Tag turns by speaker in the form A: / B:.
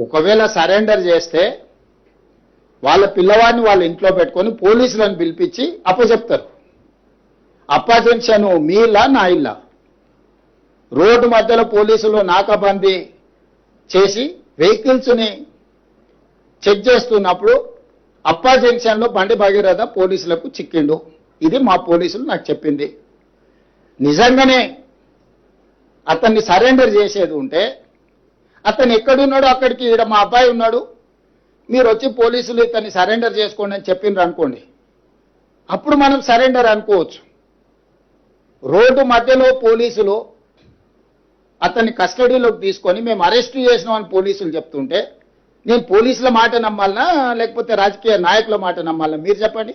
A: ఒకవేళ సరెండర్ చేస్తే వాళ్ళ పిల్లవాడిని వాళ్ళ ఇంట్లో పెట్టుకొని పోలీసులను పిలిపించి అప్పచెప్తారు. అప్పజెన్షన్ మీ ఇల్లా నా ఇల్లా? రోడ్డు మధ్యలో పోలీసులు నాకాబందీ చేసి వెహికల్స్ని చెక్ చేస్తున్నప్పుడు అప్పా జంక్షన్లో బండి భగీరథ పోలీసులకు చిక్కిండు. ఇది మా పోలీసులు నాకు చెప్పింది. నిజంగానే అతన్ని సరెండర్ చేసేది ఉంటే అతను ఎక్కడున్నాడో అక్కడికి ఈడ మా అబ్బాయి ఉన్నాడు, మీరు వచ్చి పోలీసులు ఇతన్ని సరెండర్ చేసుకోండి అని చెప్పిండ్రు అనుకోండి, అప్పుడు మనం సరెండర్ అనుకోవచ్చు. రోడ్డు మధ్యలో పోలీసులు అతన్ని కస్టడీలోకి తీసుకొని మేము అరెస్ట్ చేసినామని పోలీసులు చెప్తుంటే నేను పోలీసుల మాట నమ్మాలనా లేకపోతే రాజకీయ నాయకుల మాట నమ్మాలనా? మీరు చెప్పండి.